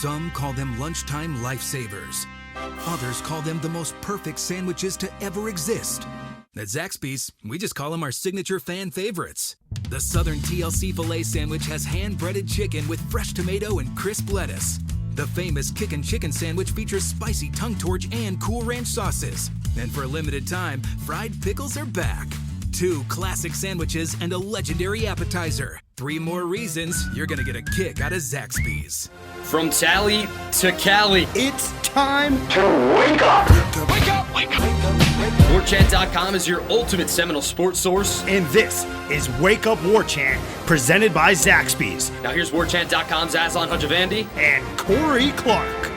Some call them lunchtime lifesavers. Others call them the most perfect sandwiches to ever exist. At Zaxby's, we just call them our signature fan favorites. The Southern TLC filet sandwich has hand-breaded chicken with fresh tomato and crisp lettuce. The famous Kickin' Chicken sandwich features spicy tongue torch and Cool Ranch sauces. And for a limited time, fried pickles are back. 2 classic sandwiches and a legendary appetizer. 3 more reasons you're gonna get a kick out of Zaxby's. From Tally to Cali, It's time to wake up! wake up, wake up, wake up. Warchant.com is your ultimate Seminole sports source. and this is Wake Up Warchant, presented by Zaxby's Now here's Warchant.com's Aslan Hajavandi. and Corey Clark.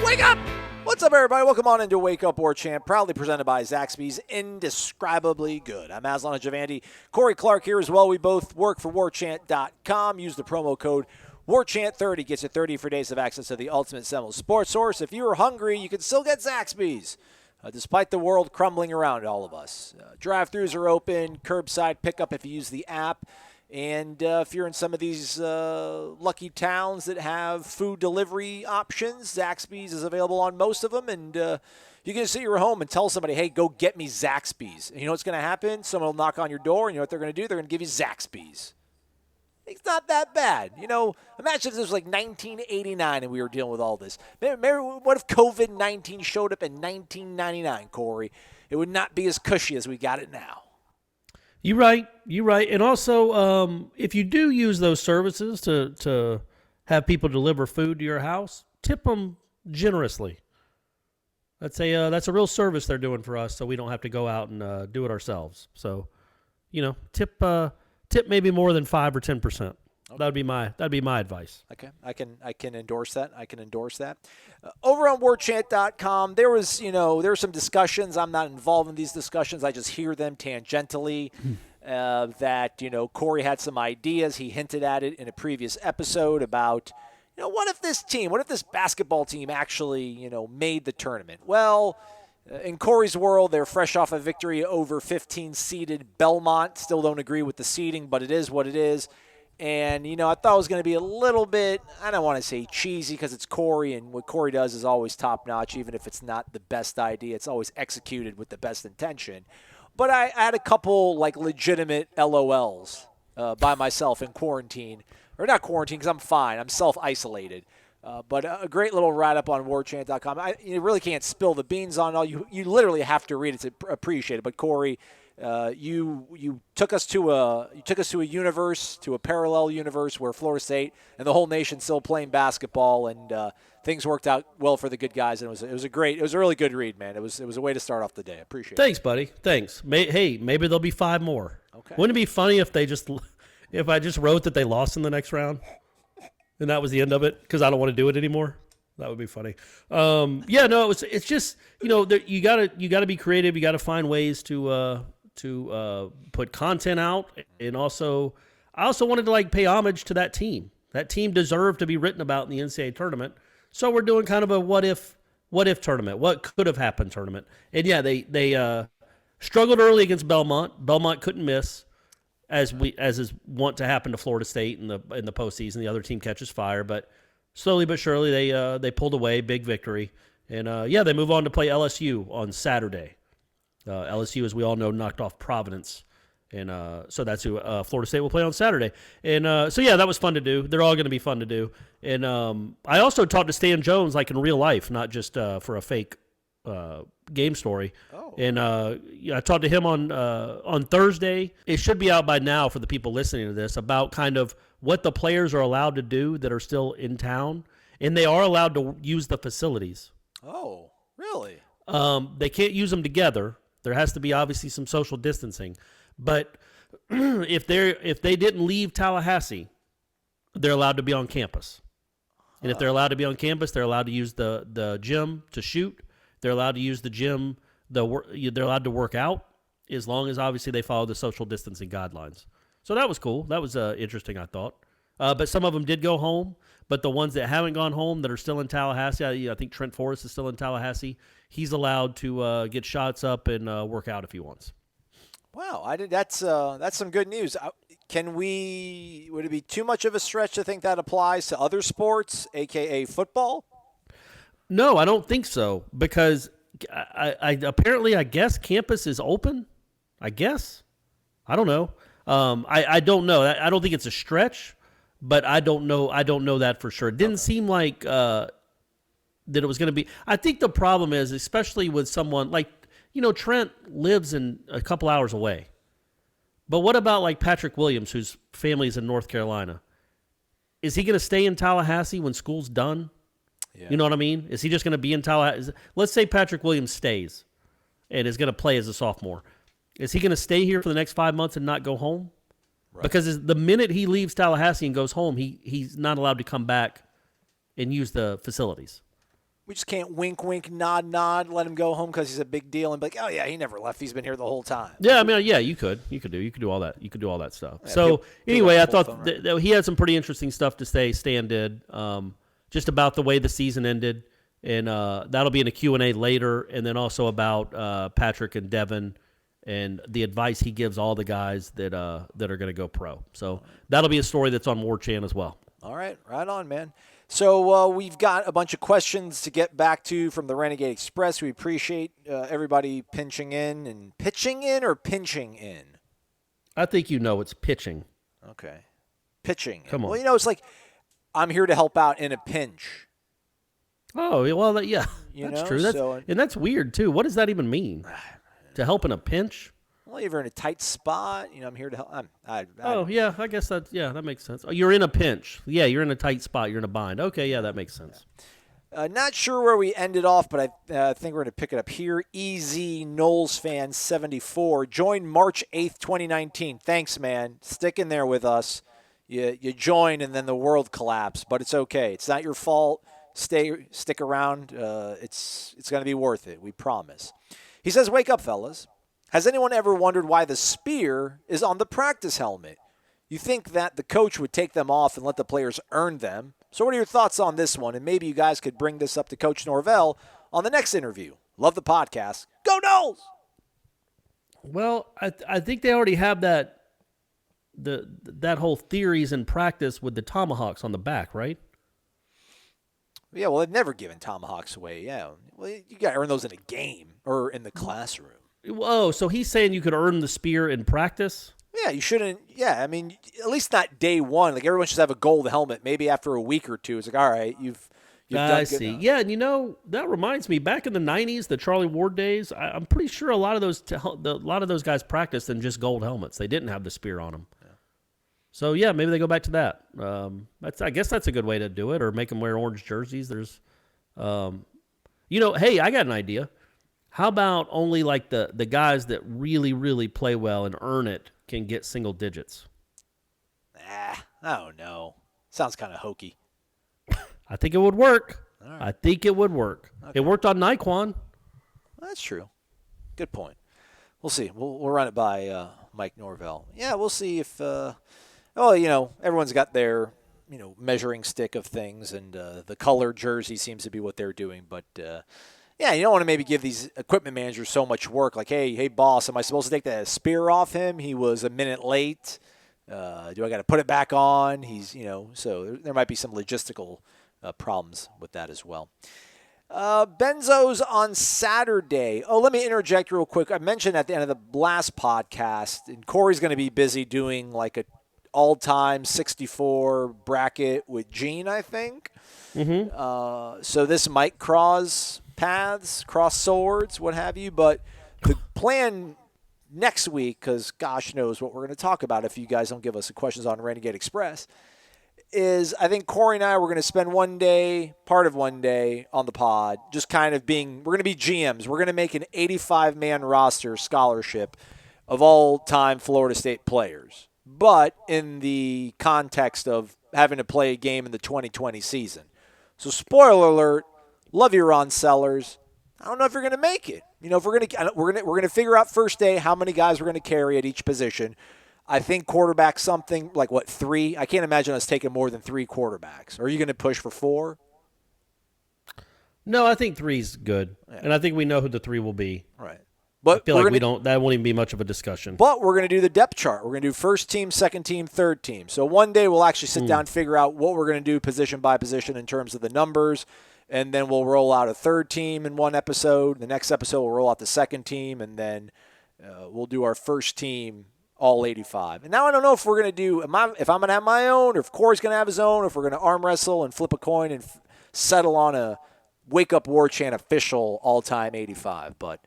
Wake up! What's up, everybody? Welcome on into Wake Up Warchant, proudly presented by Zaxby's Indescribably Good. I'm Aslan Javandi. Corey Clark here as well. We both work for Warchant.com. Use the promo code Warchant30. Gets you 30 for days of access to the ultimate Seminole sports source. If you are hungry, you can still get Zaxby's, despite the world crumbling around all of us. Drive-thrus are open, curbside pickup if you use the app. And if you're in some of these lucky towns that have food delivery options, Zaxby's is available on most of them. And you can just sit at your home and tell somebody, hey, go get me Zaxby's. And you know what's going to happen? Someone will knock on your door, and you know what they're going to do? They're going to give you Zaxby's. It's not that bad. You know, imagine if this was like 1989 and we were dealing with all this. Remember, what if COVID-19 showed up in 1999, Corey? It would not be as cushy as we got it now. You're right. And also, if you do use those services to have people deliver food to your house, tip them generously. That's a real service they're doing for us, so we don't have to go out and do it ourselves. So, you know, tip maybe more than 5 or 10%. Okay. That'd be my advice. Okay, I can endorse that. Over on Warchant.com, there were some discussions. I'm not involved in these discussions. I just hear them tangentially. That Corey had some ideas. He hinted at it in a previous episode about what if this basketball team actually made the tournament? Well, in Corey's world, they're fresh off a victory over 15-seeded Belmont. Still don't agree with the seeding, but it is what it is. And, I thought it was going to be a little bit, I don't want to say cheesy because it's Corey, and what Corey does is always top-notch, even if it's not the best idea. It's always executed with the best intention. But I had a couple, legitimate LOLs by myself in quarantine. Or not quarantine because I'm fine. I'm self-isolated. But a great little write-up on Warchant.com. You really can't spill the beans on it all. You literally have to read it to appreciate it. But, Corey, you took us to a universe, to a parallel universe where Florida State and the whole nation's still playing basketball, and things worked out well for the good guys. And it was a really good read, man. It was a way to start off the day. I appreciate it. Thanks, buddy. Thanks. Maybe there'll be 5 more. Okay. Wouldn't it be funny if I just wrote that they lost in the next round, and that was the end of it because I don't want to do it anymore? That would be funny. It's just you gotta be creative. You gotta find ways to put content out, and I also wanted to pay homage to that team. That team deserved to be written about in the NCAA tournament. So we're doing kind of a what if tournament, what could have happened tournament. And yeah, they struggled early against Belmont. Belmont couldn't miss, as is wont to happen to Florida State in the postseason. The other team catches fire, but slowly but surely they pulled away, big victory, and they move on to play LSU on Saturday. LSU, as we all know, knocked off Providence, and so that's who Florida State will play on Saturday. And that was fun to do. They're all going to be fun to do. And I also talked to Stan Jones in real life, not just for a fake game story. Oh. And I talked to him on Thursday. It should be out by now for the people listening to this, about kind of what the players are allowed to do that are still in town, and they are allowed to use the facilities. Oh, really? They can't use them together. There has to be obviously some social distancing, but if they didn't leave Tallahassee, they're allowed to be on campus. And if they're allowed to be on campus, they're allowed to use the gym to shoot. They're allowed to use the gym. They're allowed to work out, as long as obviously they follow the social distancing guidelines. So that was cool. That was interesting, I thought. But some of them did go home. But the ones that haven't gone home, that are still in Tallahassee, I think Trent Forrest is still in Tallahassee. He's allowed to get shots up and work out if he wants. Wow, that's some good news. would it be too much of a stretch to think that applies to other sports, aka football? No, I don't think so, because I apparently, I guess campus is open. I guess. I don't know. I don't know. I don't think it's a stretch, but I don't know. I don't know that for sure. It didn't seem like that it was going to be. I think the problem is, especially with someone like, Trent lives in a couple hours away. But what about like Patrick Williams, whose family is in North Carolina? Is he going to stay in Tallahassee when school's done? Yeah. You know what I mean? Is he just going to be in Tallahassee? Let's say Patrick Williams stays and is going to play as a sophomore. Is he going to stay here for the next 5 months and not go home? Right. Because the minute he leaves Tallahassee and goes home, he's not allowed to come back and use the facilities. We just can't wink, wink, nod, nod, let him go home because he's a big deal and be like, oh, yeah, he never left. He's been here the whole time. Yeah, I mean, yeah, you could do all that. You could do all that stuff. Yeah, so anyway, I thought that he had some pretty interesting stuff to say, Stan did, just about the way the season ended. And that'll be in a Q&A later. And then also about Patrick and Devin and the advice he gives all the guys that are going to go pro. So that'll be a story that's on Warchant as well. All right, right on, man. So we've got a bunch of questions to get back to from the Renegade Express. We appreciate everybody pinching in and pitching in or pinching in. I think it's pitching. Okay, pitching. Come on. Well, it's like I'm here to help out in a pinch. Oh well, yeah, that's true. And that's weird too. What does that even mean? To help in a pinch? Well, if you're in a tight spot, I'm here to help. Yeah, I guess that makes sense. Oh, you're in a pinch. Yeah, you're in a tight spot. You're in a bind. Okay, yeah, that makes sense. Not sure where we ended off, but I think we're going to pick it up here. EZ Knowles fan 74 joined March 8th, 2019. Thanks, man. Stick in there with us. You joined and then the world collapsed, but it's okay. It's not your fault. Stick around. It's going to be worth it. We promise. He says, "Wake up, fellas. Has anyone ever wondered why the spear is on the practice helmet? You think that the coach would take them off and let the players earn them. So what are your thoughts on this one? And maybe you guys could bring this up to Coach Norvell on the next interview. Love the podcast. Go Knowles!" Well, I think they already have that whole theories in practice with the tomahawks on the back, right? Yeah, well, they've never given tomahawks away. Yeah, well, you got to earn those in a game or in the classroom. Oh, so he's saying you could earn the spear in practice? Yeah, you shouldn't. Yeah, I mean, at least not day one. Like, everyone should have a gold helmet. Maybe after a week or two, it's like, all right, you've done I good see. enough. Yeah, and that reminds me, back in the 90s, the Charlie Ward days, I'm pretty sure a lot of those guys practiced in just gold helmets. They didn't have the spear on them. Yeah. So, yeah, maybe they go back to that. I guess that's a good way to do it, or make them wear orange jerseys. There's, hey, I got an idea. How about only like the guys that really, really play well and earn it can get single digits? I don't know. Sounds kind of hokey. I think it would work. Right. I think it would work. Okay. It worked on Naquan. That's true. Good point. We'll see. We'll run it by Mike Norvell. Yeah, we'll see if everyone's got their measuring stick of things, and the color jersey seems to be what they're doing, but. Yeah, you don't want to maybe give these equipment managers so much work. Like, hey, boss, am I supposed to take the spear off him? He was a minute late. Do I got to put it back on? So there might be some logistical problems with that as well. Benzos on Saturday. Oh, let me interject real quick. I mentioned at the end of the last podcast, and Corey's going to be busy doing like a all-time 64 bracket with Gene, I think. Mm-hmm. So this might cross paths, cross swords, what have you. But the plan next week, because gosh knows what we're going to talk about if you guys don't give us the questions on Renegade Express, is I think Corey and I were going to spend part of one day on the pod, just kind of we're going to be GMs. We're going to make an 85-man roster scholarship of all-time Florida State players, but in the context of having to play a game in the 2020 season. So spoiler alert, love you, Ron Sellers. I don't know if you're going to make it. If we're going to figure out first day how many guys we're going to carry at each position. I think quarterback something like 3? I can't imagine us taking more than 3 quarterbacks. Are you going to push for 4? No, I think 3's good, and I think we know who the 3 will be. Right. But I feel like that won't even be much of a discussion. But we're going to do the depth chart. We're going to do first team, second team, third team. So one day we'll actually sit down and figure out what we're going to do position by position in terms of the numbers, and then we'll roll out a third team in one episode. The next episode we'll roll out the second team, and then we'll do our first team, all 85. And now I don't know if we're going to do if I'm going to have my own, or if Corey's going to have his own, or if we're going to arm wrestle and flip a coin and settle on a Wake Up Warchant official all-time 85. But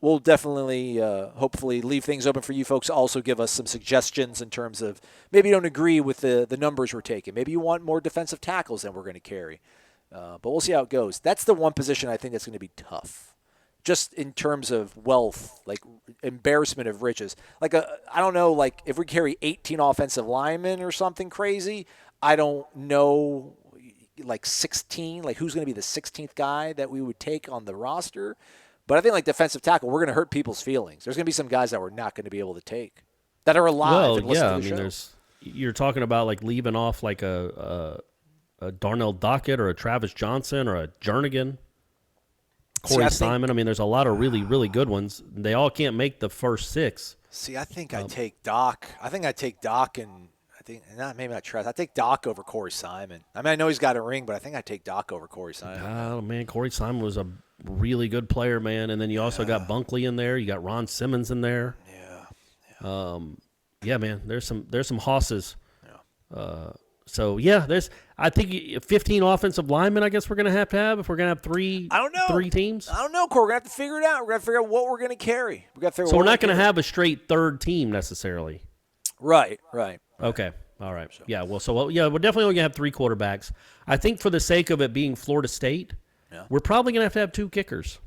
we'll definitely, hopefully, leave things open for you folks to also give us some suggestions in terms of maybe you don't agree with the numbers we're taking. Maybe you want more defensive tackles than we're going to carry. But we'll see how it goes. That's the one position I think that's going to be tough, just in terms of wealth, like embarrassment of riches. Like, I don't know, like if we carry 18 offensive linemen or something crazy, I don't know, like 16, like who's going to be the 16th guy that we would take on the roster. But I think like defensive tackle, we're going to hurt people's feelings. There's going to be some guys that we're not going to be able to take that are alive. Well, yeah, I mean, you're talking about like leaving off like a Darnell Dockett or a Travis Johnson or a Jernigan, Corey Simon. I mean, there's a lot of really, really good ones. They all can't make the first six. See, I think I take Doc. I think I take Doc and maybe not Travis. I take Doc over Corey Simon. I mean, I know he's got a ring, but I think I take Doc over Corey Simon. Oh, man, Corey Simon was a really good player, man. And then you also got Bunkley in there. You got Ron Simmons in there. Yeah, man. There's some hosses. Yeah. So yeah, I think 15 offensive linemen. I guess we're gonna have if we're gonna have three. I don't know. 3 teams. I don't know, Corey. We're gonna have to figure it out. We're gonna figure out what we're gonna carry. So we're not gonna have a straight third team necessarily. Right. Okay. All right. Yeah. Well. So yeah, we're definitely only gonna have 3 quarterbacks. I think for the sake of it being Florida State, we're probably gonna have 2 kickers.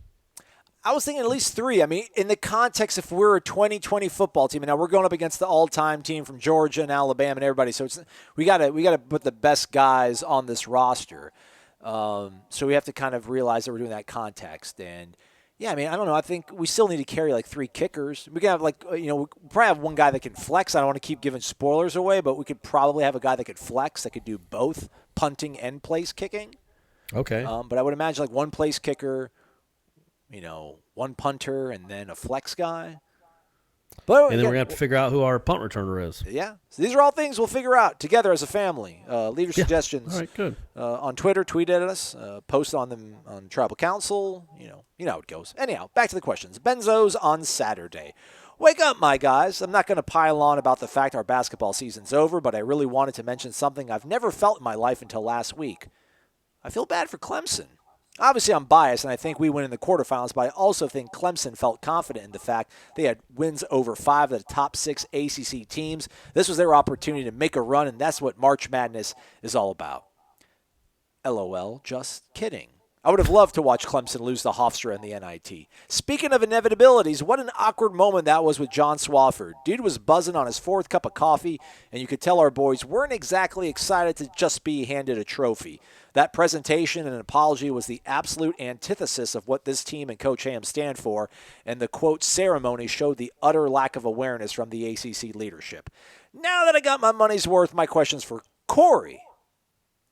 I was thinking at least 3. I mean, in the context, if we're a 2020 football team, and now we're going up against the all-time team from Georgia and Alabama and everybody, so we got to put the best guys on this roster. So we have to kind of realize that we're doing that context. And yeah, I mean, I don't know. I think we still need to carry like 3 kickers. We can have we probably have one guy that can flex. I don't want to keep giving spoilers away, but we could probably have a guy that could flex, that could do both punting and place kicking. Okay. But I would imagine like one place kicker, one punter, and then a flex guy. But and then we're going to have to figure out who our punt returner is. Yeah. So these are all things we'll figure out together as a family. Leave your suggestions. All right, good. On Twitter, tweet at us, post on them on Tribal Council. You know how it goes. Anyhow, back to the questions. Benzos on Saturday. Wake up, my guys. I'm not going to pile on about the fact our basketball season's over, but I really wanted to mention something I've never felt in my life until last week. I feel bad for Clemson. Obviously, I'm biased, and I think we win in the quarterfinals, but I also think Clemson felt confident in the fact they had wins over 5 of the top 6 ACC teams. This was their opportunity to make a run, and that's what March Madness is all about. LOL, just kidding. I would have loved to watch Clemson lose to Hofstra in the NIT. Speaking of inevitabilities, what an awkward moment that was with John Swafford. Dude was buzzing on his 4th cup of coffee, and you could tell our boys weren't exactly excited to just be handed a trophy. That presentation and apology was the absolute antithesis of what this team and Coach Ham stand for, and the quote ceremony showed the utter lack of awareness from the ACC leadership. Now that I got my money's worth, my question's for Corey.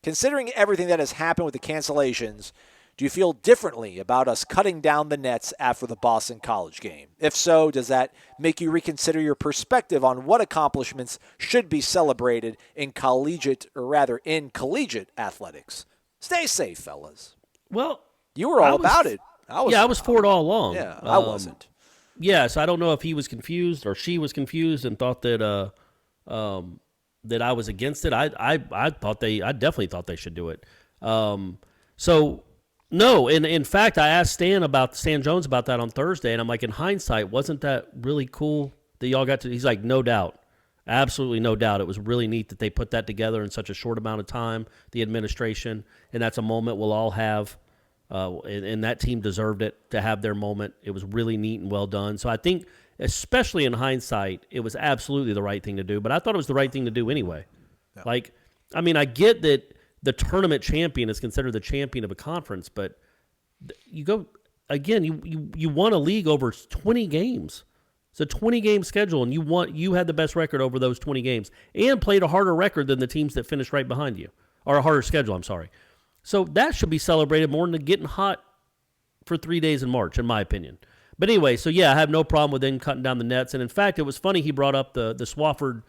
Considering everything that has happened with the cancellations, do you feel differently about us cutting down the nets after the Boston College game? If so, does that make you reconsider your perspective on what accomplishments should be celebrated in collegiate athletics? Stay safe, fellas. Well, you were all about it. I was for it all along. Yeah, I wasn't. Yeah, so I don't know if he was confused or she was confused and thought that that I was against it. I definitely thought they should do it. So. No, and in fact, I asked Stan Jones about that on Thursday, and I'm like, in hindsight, wasn't that really cool that y'all got to? He's like, no doubt, absolutely no doubt. It was really neat that they put that together in such a short amount of time, the administration, and that's a moment we'll all have, and that team deserved it to have their moment. It was really neat and well done. So I think, especially in hindsight, it was absolutely the right thing to do, but I thought it was the right thing to do anyway. Yeah. Like, I mean, I get that the tournament champion is considered the champion of a conference, but you go again. You won a league over 20 games. It's a 20-game schedule, and you had the best record over those 20 games, and played a harder record than the teams that finished right behind you, or a harder schedule. I'm sorry. So that should be celebrated more than getting hot for 3 days in March, in my opinion. But anyway, so yeah, I have no problem with them cutting down the nets. And in fact, it was funny he brought up the Swafford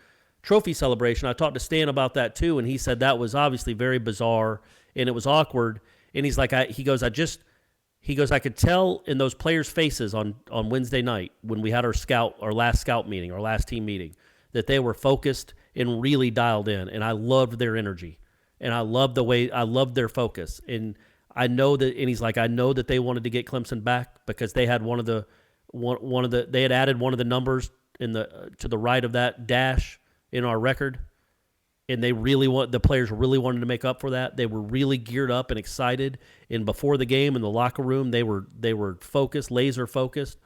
Trophy celebration. I talked to Stan about that too, and he said that was obviously very bizarre and it was awkward. And he's like, I could tell in those players' faces on Wednesday night when we had our last scout meeting, our last team meeting, that they were focused and really dialed in. And I loved their energy, and I loved their focus. And I know that, and he's like, I know that they wanted to get Clemson back because they had they had added one of the numbers to the right of that dash in our record, and the players really wanted to make up for that. They were really geared up and excited. And before the game in the locker room, they were focused, laser focused.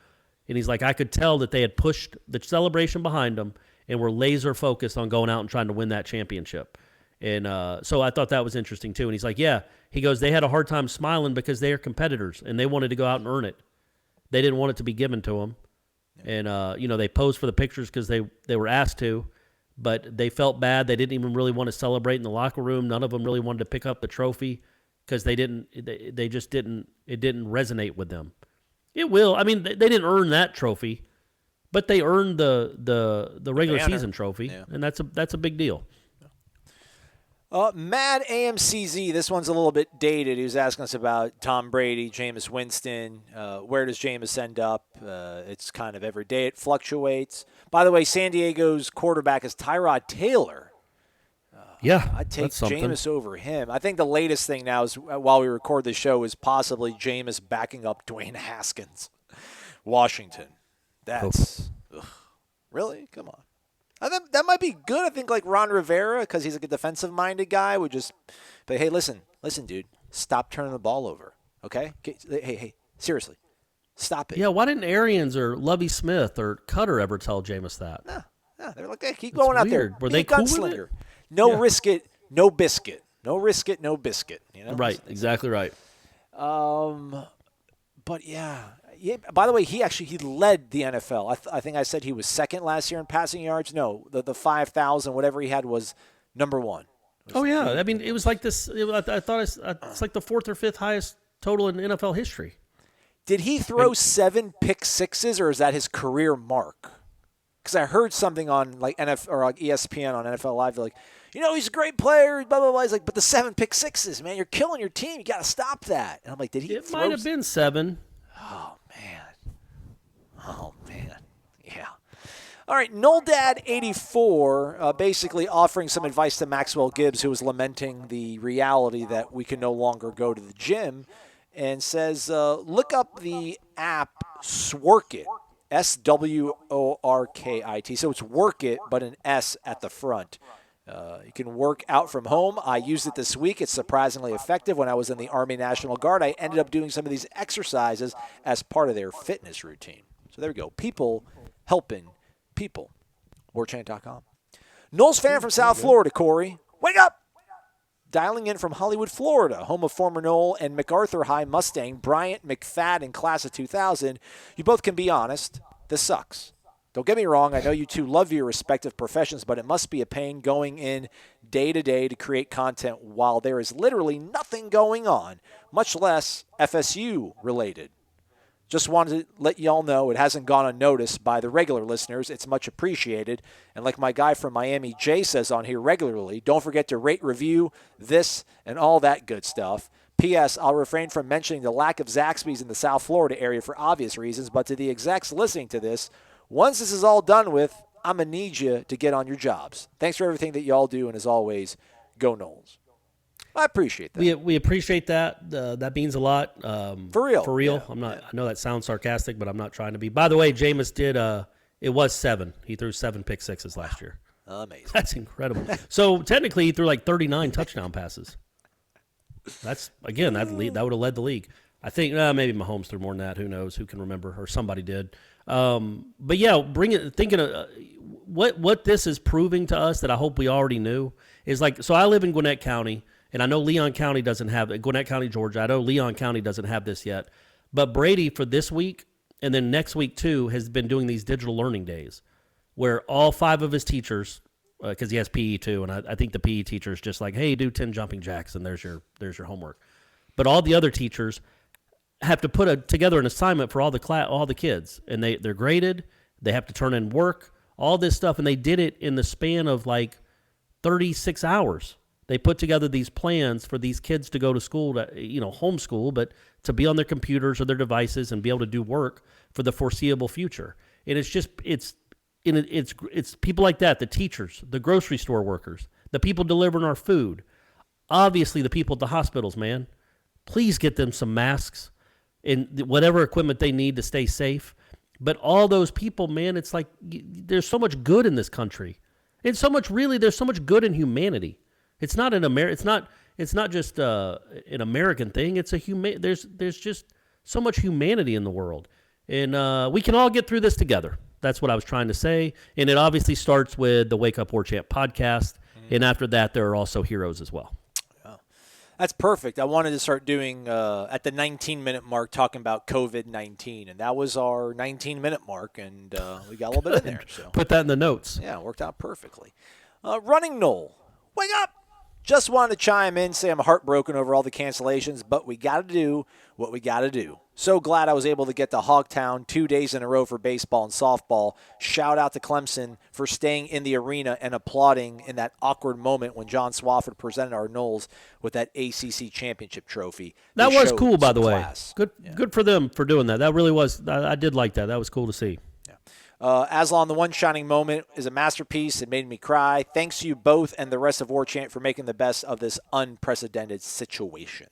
And he's like, I could tell that they had pushed the celebration behind them and were laser focused on going out and trying to win that championship. And so I thought that was interesting too. And he's like, yeah, he goes, they had a hard time smiling because they are competitors and they wanted to go out and earn it. They didn't want it to be given to them. And, they posed for the pictures because they were asked to, but they felt bad. They didn't even really want to celebrate in the locker room. None of them really wanted to pick up the trophy because it didn't resonate with them. It will. I mean, they didn't earn that trophy, but they earned the regular season trophy, and that's a big deal. Mad AMCZ, this one's a little bit dated. He was asking us about Tom Brady, Jameis Winston. Where does Jameis end up? It's kind of every day. It fluctuates. By the way, San Diego's quarterback is Tyrod Taylor. I'd take Jameis over him. I think the latest thing now is, while we record the show, is possibly Jameis backing up Dwayne Haskins, Washington. That's really? Come on. I think that might be good. I think like Ron Rivera, because he's like a defensive-minded guy, would just – but hey, listen, dude. Stop turning the ball over, okay? Hey, seriously. Stop it. Yeah, why didn't Arians or Lovie Smith or Cutter ever tell Jameis that? No, they're like, hey, keep going out there. Were they cool with it? No risk it, no biscuit. No risk it, no biscuit. You know? Right, exactly right. But yeah. By the way, he led the NFL. I think I said he was second last year in passing yards. No, the 5,000, whatever he had, was number one. I mean, it was like this. I thought it's like the fourth or fifth highest total in NFL history. Did he throw 7 pick sixes, or is that his career mark? Because I heard something on like NFL or like ESPN on NFL Live. They're like, he's a great player. Blah blah blah. He's like, but the 7 pick sixes, man, you're killing your team. You got to stop that. And I'm like, did he? It might have been 7. Oh, man. Yeah. All right, NoldDad84 basically offering some advice to Maxwell Gibbs, who was lamenting the reality that we can no longer go to the gym, and says, look up the app Sworkit, SWORKIT. So it's Work It, but an S at the front. You can work out from home. I used it this week. It's surprisingly effective. When I was in the Army National Guard, I ended up doing some of these exercises as part of their fitness routine. So there we go. People helping people. Warchant.com. Knowles fan from South Florida, Corey. Wake up! Dialing in from Hollywood, Florida, home of former Knoll and MacArthur High Mustang, Bryant McFadden, class of 2000. You both can be honest. This sucks. Don't get me wrong. I know you two love your respective professions, but it must be a pain going in day to day to create content while there is literally nothing going on, much less FSU related. Just wanted to let y'all know it hasn't gone unnoticed by the regular listeners. It's much appreciated. And like my guy from Miami, Jay, says on here regularly, don't forget to rate, review, this, and all that good stuff. P.S. I'll refrain from mentioning the lack of Zaxby's in the South Florida area for obvious reasons, but to the execs listening to this, once this is all done with, I'm going to need you to get on your jobs. Thanks for everything that y'all do, and as always, go Knowles. I appreciate that. We appreciate that. That means a lot. For real. For real. Yeah. I know that sounds sarcastic, but I'm not trying to be. By the way, Jameis did. It was 7. He threw 7 pick sixes last year. Amazing. That's incredible. So technically, he threw like 39 touchdown passes. That's that would have led the league. I think maybe Mahomes threw more than that. Who knows? Who can remember? Or somebody did. But yeah, thinking of what this is proving to us that I hope we already knew is like. So I live in Gwinnett County. And I know Leon County doesn't have it. Gwinnett County, Georgia. I know Leon County doesn't have this yet. But Brady, for this week, and then next week too, has been doing these digital learning days where all 5 of his teachers, because he has PE too, and I think the PE teacher is just like, hey, do 10 jumping jacks, and there's your homework. But all the other teachers have to put together an assignment for all the kids, and they're graded. They have to turn in work, all this stuff, and they did it in the span of like 36 hours. They put together these plans for these kids to go to school, to homeschool, but to be on their computers or their devices and be able to do work for the foreseeable future. And it's people like that, the teachers, the grocery store workers, the people delivering our food, obviously the people at the hospitals, man. Please get them some masks and whatever equipment they need to stay safe. But all those people, man, it's like there's so much good in this country. And there's so much good in humanity. It's not it's not just an American thing. It's there's just so much humanity in the world. And we can all get through this together. That's what I was trying to say. And it obviously starts with the Wake Up Warchant podcast. And after that, there are also heroes as well. That's perfect. I wanted to start doing at the 19-minute mark talking about COVID-19, and that was our 19-minute mark, and we got a little bit in there. So put that in the notes. Yeah, it worked out perfectly. Running Knoll, wake up! Just wanted to chime in, say I'm heartbroken over all the cancellations, but we got to do what we got to do. So glad I was able to get to Hogtown 2 days in a row for baseball and softball. Shout out to Clemson for staying in the arena and applauding in that awkward moment when John Swafford presented our Knolls with that ACC championship trophy. That was cool, by the way. Class. Good for them for doing that. That really was. I did like that. That was cool to see. Aslan, the one shining moment is a masterpiece. It made me cry. Thanks to you both and the rest of Warchant for making the best of this unprecedented situation.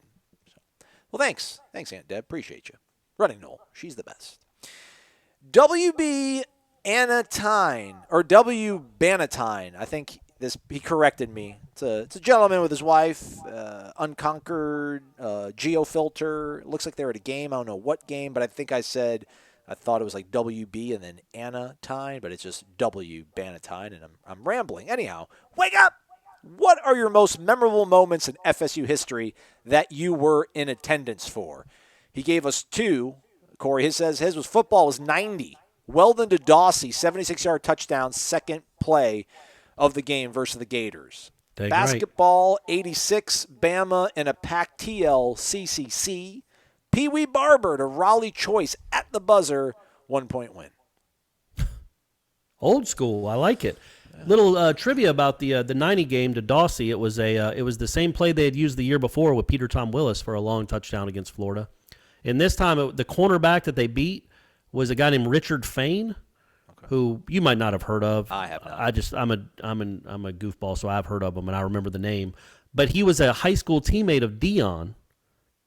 Well, thanks. Thanks, Aunt Deb. Appreciate you. Running Knoll. She's the best. WB Bannatyne, or W. Bannatyne. I think he corrected me. It's a gentleman with his wife, unconquered, geofilter. It looks like they're at a game. I don't know what game, but I think I thought it was like WB and then Bannatyne, but it's just W. Bannatyne, and I'm rambling. Anyhow, wake up! What are your most memorable moments in FSU history that you were in attendance for? He gave us two. Corey, his was football was 90. Weldon to Dawsey, 76-yard touchdown, second play of the game versus the Gators. Basketball, 86, Bama in a Pac-TL CCC. Pee Wee Barber to Raleigh Choice at the buzzer, 1-point win. Old school, I like it. Little trivia about the 90 game to Dawsey. It was the same play they had used the year before with Peter Tom Willis for a long touchdown against Florida. And this time, the cornerback that they beat was a guy named Richard Fain, who you might not have heard of. I have not. I'm a goofball, so I've heard of him and I remember the name. But he was a high school teammate of Dion.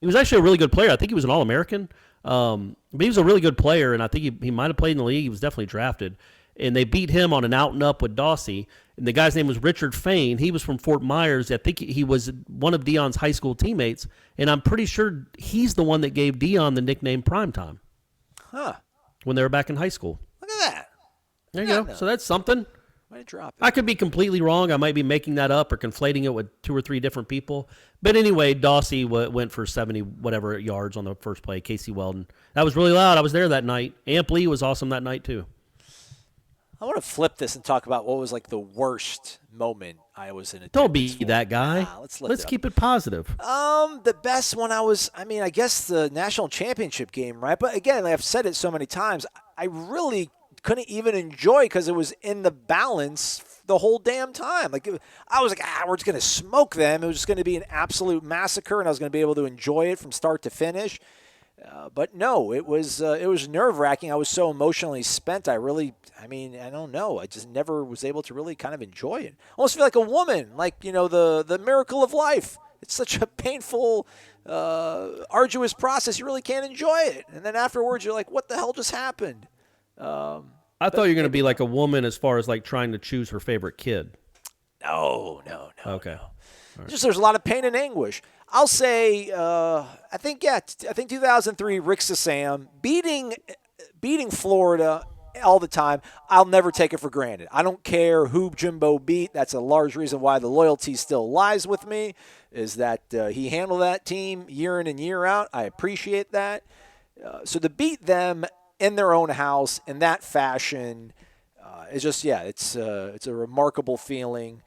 He was actually a really good player. I think he was an All-American. But he was a really good player, and I think he might have played in the league. He was definitely drafted. And they beat him on an out-and-up with Dawsey. And the guy's name was Richard Fain. He was from Fort Myers. I think he was one of Dion's high school teammates. And I'm pretty sure he's the one that gave Dion the nickname Primetime. Huh. When they were back in high school. Look at that. There you go. So that's something. Might drop it. I could be completely wrong. I might be making that up or conflating it with two or three different people. But anyway, Dawsey went for 70 whatever yards on the first play. Casey Weldon. That was really loud. I was there that night. Amp Lee was awesome that night too. I want to flip this and talk about what was like the worst moment I was in. Don't be that guy. Let's keep it positive. The best one I guess the national championship game, right? But again, I've said it so many times, I really couldn't even enjoy because it was in the balance the whole damn time. I was like, we're just going to smoke them. It was just going to be an absolute massacre, and I was going to be able to enjoy it from start to finish. But no, it was nerve-wracking. I was so emotionally spent. I don't know. I just never was able to really kind of enjoy it. I almost feel like a woman, the miracle of life. It's such a painful, arduous process. You really can't enjoy it. And then afterwards, you're like, what the hell just happened? I thought you were going to be like a woman as far as like trying to choose her favorite kid. No. Okay. No. Right. Just there's a lot of pain and anguish. I'll say, I think 2003, Rick Sassam beating Florida all the time. I'll never take it for granted. I don't care who Jimbo beat. That's a large reason why the loyalty still lies with me, is that he handled that team year in and year out. I appreciate that. So to beat them in their own house in that fashion is just, it's a remarkable feeling.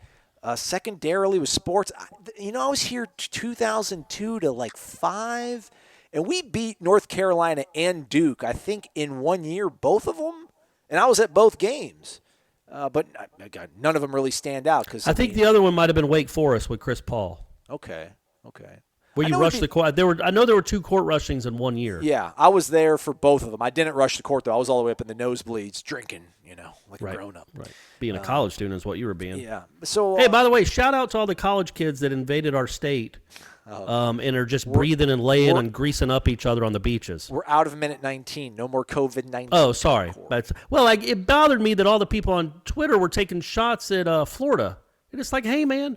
Secondarily with sports, I was here 2002 to 5, and we beat North Carolina and Duke, I think, in 1 year, both of them. And I was at both games. But God, none of them really stand out. I think the other one might have been Wake Forest with Chris Paul. Okay. Where you rushed the court. I know there were 2 court rushings in 1 year. Yeah, I was there for both of them. I didn't rush the court, though. I was all the way up in the nosebleeds drinking, like a grown-up. Right. Being a college student is what you were being. Yeah. So, hey, by the way, shout out to all the college kids that invaded our state and are just breathing and laying and greasing up each other on the beaches. We're out of minute 19. No more COVID-19. Oh, sorry. It bothered me that all the people on Twitter were taking shots at Florida. And it's like, hey, man,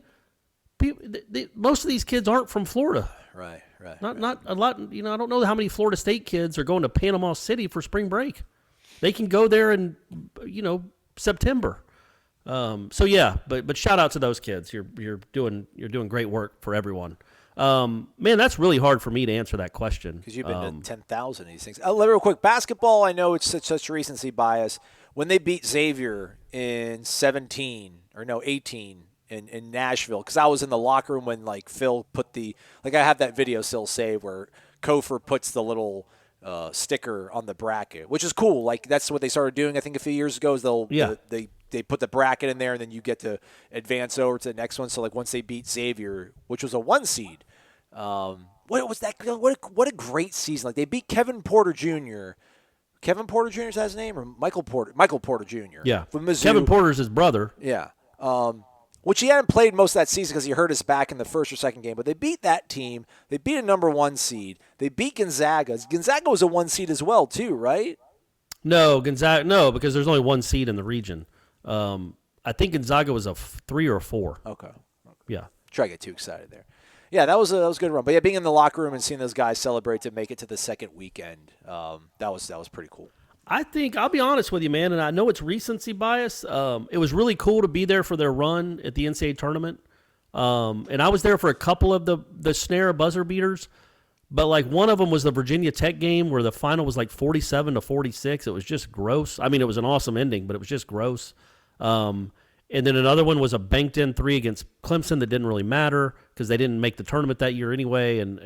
most of these kids aren't from Florida. Right. Not a lot. I don't know how many Florida State kids are going to Panama City for spring break. They can go there in, September. But shout out to those kids. You're doing great work for everyone. Man, that's really hard for me to answer that question. Because you've been to 10,000 of these things. Real quick, basketball, I know it's such recency bias. When they beat Xavier in 18 in Nashville, because I was in the locker room when, Phil put I have that video still saved where Kofor puts the little sticker on the bracket, which is cool. That's what they started doing, I think, a few years ago, is they put the bracket in there, and then you get to advance over to the next one. So, once they beat Xavier, which was a 1 seed, what was that? What a great season! They beat Kevin Porter Jr. Kevin Porter Jr. is that his name, or Michael Porter? Michael Porter Jr. Yeah, from Mizzou. Kevin Porter's his brother. Yeah, which he hadn't played most of that season because he hurt his back in the first or second game. But they beat that team. They beat a number 1 seed. They beat Gonzaga. Gonzaga was a 1 seed as well, too, right? No, Gonzaga. No, because there's only 1 seed in the region. I think Gonzaga was a 3 or a 4. Okay. Yeah. Try to get too excited there. Yeah, that was a good run. But yeah, being in the locker room and seeing those guys celebrate to make it to the second weekend, that was pretty cool. I think, I'll be honest with you, man, and I know it's recency bias. It was really cool to be there for their run at the NCAA tournament. And I was there for a couple of the snare buzzer beaters. But, one of them was the Virginia Tech game where the final was 47-46. It was just gross. I mean, it was an awesome ending, but it was just gross. And then another one was a banked-in 3 against Clemson that didn't really matter because they didn't make the tournament that year anyway, and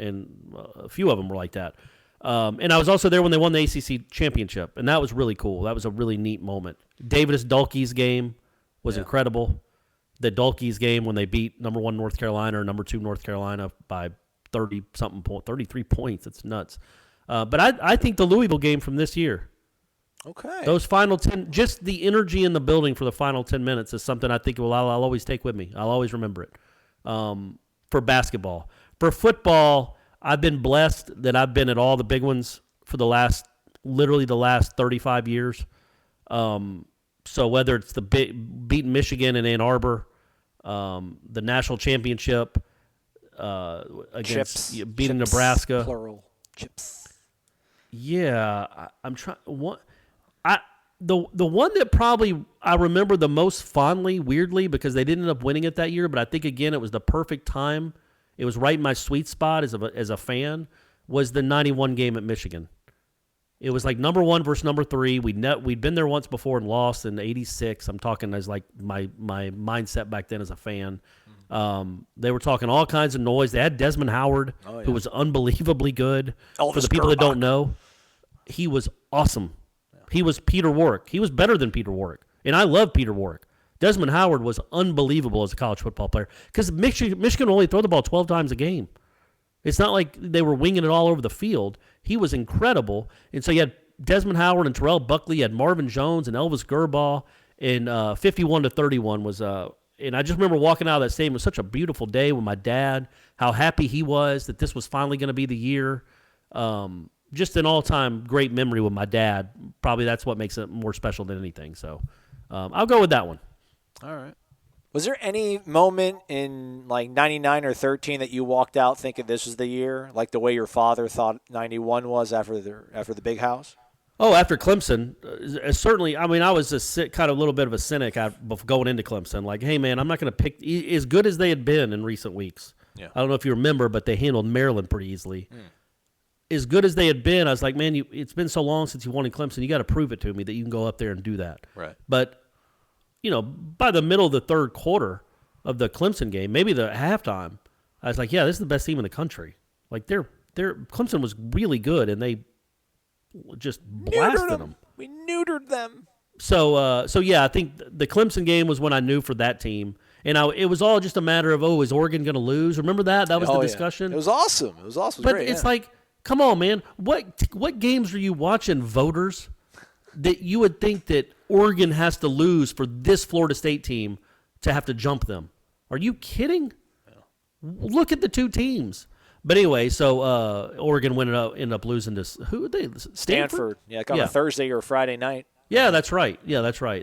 a few of them were like that. And I was also there when they won the ACC championship, and that was really cool. That was a really neat moment. Davis Dulkey's game was incredible. The Dulkey's game when they beat number 1 North Carolina or number 2 North Carolina by 33 points. It's nuts. But I think the Louisville game from this year, okay, those final 10, just the energy in the building for the final 10 minutes is something I think I'll always take with me. I'll always remember it. For basketball. For football, I've been blessed that I've been at all the big ones for literally the last 35 years. So whether it's beating Michigan in Ann Arbor, the national championship against beating Nebraska, plural chips. Yeah, I'm trying. The one that probably I remember the most fondly, weirdly, because they didn't end up winning it that year, but I think again it was the perfect time. It was right in my sweet spot as a fan. Was the 91 game at Michigan. It was number 1 versus number 3. We'd been there once before and lost in '86. I'm talking as my mindset back then as a fan. They were talking all kinds of noise. They had Desmond Howard, who was unbelievably good. Elvis For the people that Gerbach. don't know, he was awesome. Yeah. He was Peter Warwick. He was better than Peter Warwick, and I love Peter Warwick. Desmond Howard was unbelievable as a college football player because Michigan only throw the ball 12 times a game. It's not like they were winging it all over the field. He was incredible. And so you had Desmond Howard and Terrell Buckley, you had Marvin Jones and Elvis Gerbach, and 51-31 was and I just remember walking out of that stadium. It was such a beautiful day with my dad, how happy he was that this was finally going to be the year. Just an all-time great memory with my dad. Probably that's what makes it more special than anything. So I'll go with that one. All right. Was there any moment in 99 or 13 that you walked out thinking this was the year, like the way your father thought 91 was after the big house? Oh, after Clemson, certainly. I mean, I was kind of a little bit of a cynic going into Clemson. Hey, man, I'm not going to pick as good as they had been in recent weeks. Yeah. I don't know if you remember, but they handled Maryland pretty easily. As good as they had been, I was like, man, it's been so long since you won in Clemson. You got to prove it to me that you can go up there and do that. Right. But by the middle of the third quarter of the Clemson game, maybe the halftime, I was like, yeah, this is the best team in the country. Clemson was really good, and they just blasted them. We neutered them. So yeah, I think the Clemson game was when I knew for that team, and it was all just a matter of, is Oregon going to lose? Remember that? That was the discussion. It was awesome. It was but great. It's like, come on, man. What games are you watching, voters, that you would think that Oregon has to lose for this Florida State team to have to jump them? Are you kidding? Yeah. Look at the two teams. But anyway, so Oregon ended up losing to who they Stanford. Yeah, on a Thursday or Friday night. Yeah, that's right.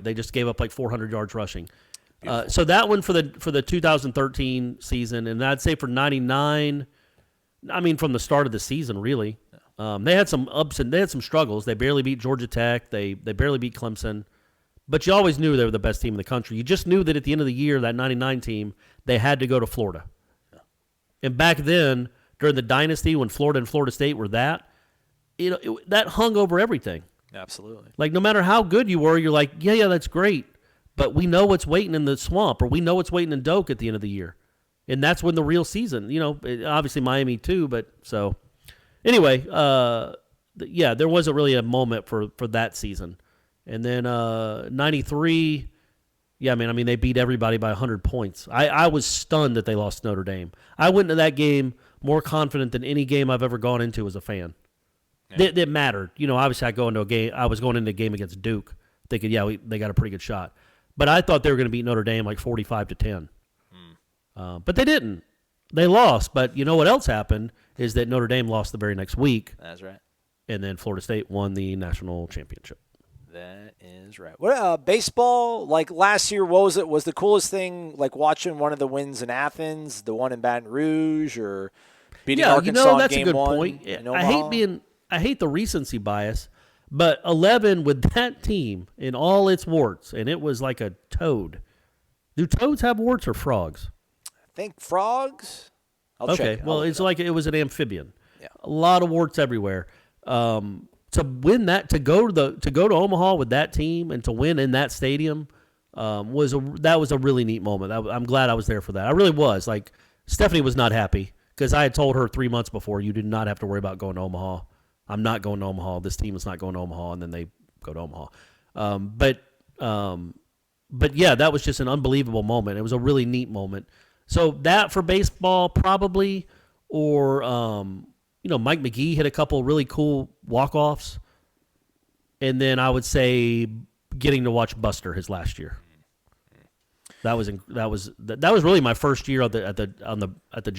They just gave up like 400 yards rushing. So that one for the 2013 season, and I'd say for 99, I mean from the start of the season, really. They had some ups and they had some struggles. They barely beat Georgia Tech. They barely beat Clemson. But you always knew they were the best team in the country. You just knew that at the end of the year, that 99 team, they had to go to Florida. Yeah. And back then, during the dynasty, when Florida and Florida State were that hung over everything. Absolutely. Like, no matter how good you were, you're like, yeah, that's great. But we know what's waiting in the swamp, or we know what's waiting in Doak at the end of the year. And that's when the real season, obviously Miami too, but so. Anyway, there wasn't really a moment for that season. And then 93, I mean, they beat everybody by 100 points. I was stunned that they lost to Notre Dame. I went into that game more confident than any game I've ever gone into as a fan. Yeah. That mattered. Obviously I was going into a game against Duke thinking, they got a pretty good shot. But I thought they were going to beat Notre Dame like 45-10. But they didn't. They lost. But you know what else happened is that Notre Dame lost the very next week. That's right. And then Florida State won the national championship. That is right. What baseball? Like last year, what was it? Was the coolest thing like watching one of the wins in Athens, the one in Baton Rouge, or beating Arkansas that's in game a good one? Point. I hate the recency bias, but 11 with that team in all its warts, and it was like a toad. Do toads have warts or frogs? I think frogs. I'll check. Well, it's like it was an amphibian. Yeah. A lot of warts everywhere. To win that, to go to Omaha with that team and to win in that stadium was a really neat moment. I'm glad I was there for that. I really was. Like, Stephanie was not happy because I had told her 3 months before, you did not have to worry about going to Omaha. I'm not going to Omaha. This team is not going to Omaha, and then they go to Omaha. But yeah, that was just an unbelievable moment. It was a really neat moment. So that for baseball probably, or Mike McGee hit a couple really cool walk-offs, and then I would say getting to watch Buster his last year. That was really my first year on the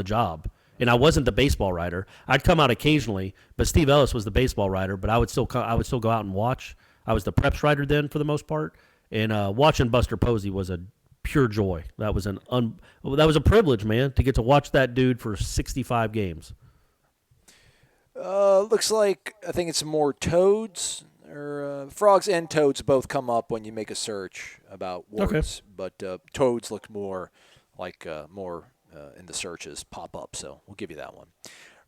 job, and I wasn't the baseball writer. I'd come out occasionally, but Steve Ellis was the baseball writer. But I would still go out and watch. I was the preps writer then for the most part, and watching Buster Posey was a pure joy. That was a privilege, man, to get to watch that dude for 65 games. Looks like I think it's more toads or frogs and toads both come up when you make a search about warts, but toads look more like in the searches pop up, so we'll give you that one.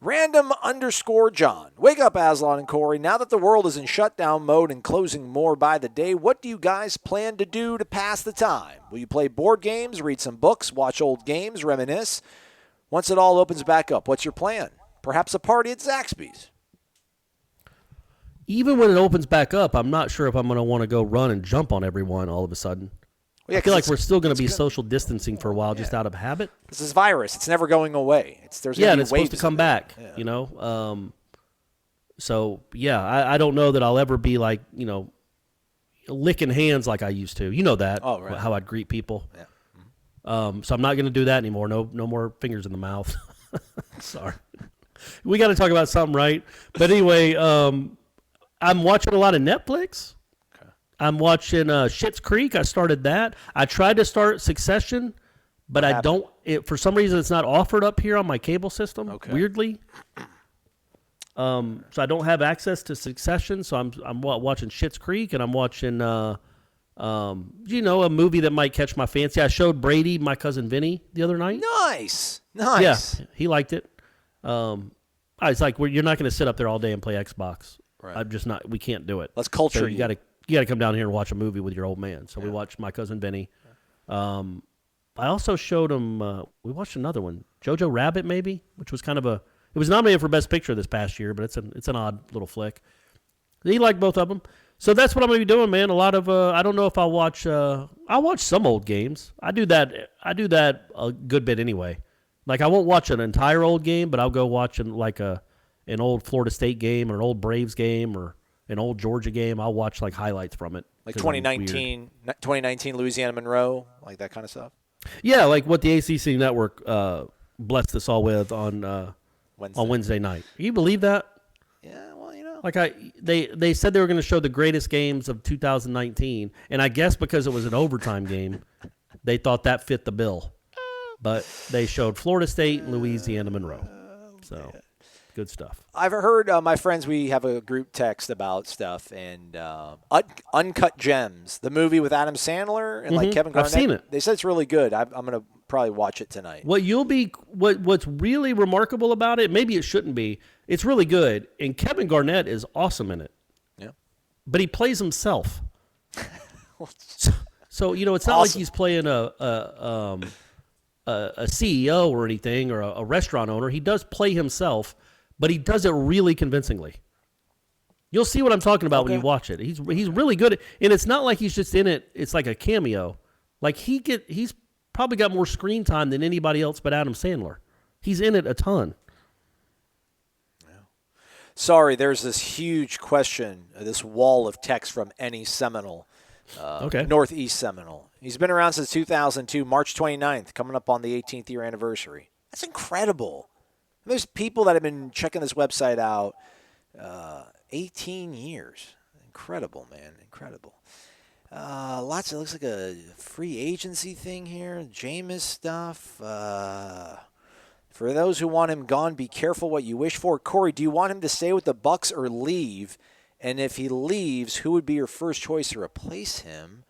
Random_John. Wake up, Aslan and Corey. Now that the world is in shutdown mode and closing more by the day, what do you guys plan to do to pass the time? Will you play board games, read some books, watch old games, reminisce? Once it all opens back up, what's your plan? Perhaps a party at Zaxby's. Even when it opens back up, I'm not sure if I'm going to want to go run and jump on everyone all of a sudden. Well, yeah, I feel like we're still going to be social distancing for a while, just out of habit. This is virus. It's never going away. It's supposed to come back, So, yeah, I don't know that I'll ever be like, licking hands like I used to. You know that, how I'd greet people. Yeah. So I'm not going to do that anymore. No more fingers in the mouth. Sorry. We got to talk about something, right? But anyway, I'm watching a lot of Netflix. Okay. I'm watching Schitt's Creek. I started that. I tried to start Succession, but I don't. For some reason, it's not offered up here on my cable system. Weirdly. So I don't have access to Succession. So I'm watching Schitt's Creek, and I'm watching a movie that might catch my fancy. I showed Brady My Cousin Vinny the other night. Nice. Yeah, he liked it. It's like you're not going to sit up there all day and play Xbox. Right. I'm just not. We can't do it. Let's culture so you. Got to come down here and watch a movie with your old man. So we watched My Cousin Vinny. I also showed him. We watched another one, Jojo Rabbit, maybe, which was kind of It was nominated for Best Picture this past year, but it's an odd little flick. He liked both of them. So that's what I'm going to be doing, man. A lot of I don't know if I'll watch some old games. I do that a good bit anyway. Like I won't watch an entire old game, but I'll go watch an old Florida State game or an old Braves game or an old Georgia game. I'll watch like highlights from it. Like 2019 Louisiana Monroe, like that kind of stuff. Yeah, like what the ACC network blessed us all with on Wednesday night. Can you believe that? Yeah, well, you know. Like they said they were going to show the greatest games of 2019, and I guess because it was an overtime game, they thought that fit the bill. But they showed Florida State and Louisiana Monroe. So, good stuff. I've heard my friends, we have a group text about stuff, and Uncut Gems, the movie with Adam Sandler and like Kevin Garnett. I've seen it. They said it's really good. I'm going to probably watch it tonight. What's really remarkable about it, maybe it shouldn't be, it's really good, and Kevin Garnett is awesome in it. Yeah. But he plays himself. So it's not like he's playing a CEO or anything or a restaurant owner. He does play himself, but he does it really convincingly. You'll see what I'm talking about when you watch it. He's really good, and it's not like he's just in it. It's like a cameo. Like he's probably got more screen time than anybody else but Adam Sandler. He's in it a ton. Sorry, there's this huge question, this wall of text from Any Seminole, Northeast Seminole. He's been around since 2002, March 29th, coming up on the 18th year anniversary. That's incredible. There's people that have been checking this website out 18 years. Incredible, man. Incredible. It looks like a free agency thing here. Jameis stuff. For those who want him gone, be careful what you wish for. Corey, do you want him to stay with the Bucs or leave? And if he leaves, who would be your first choice to replace him?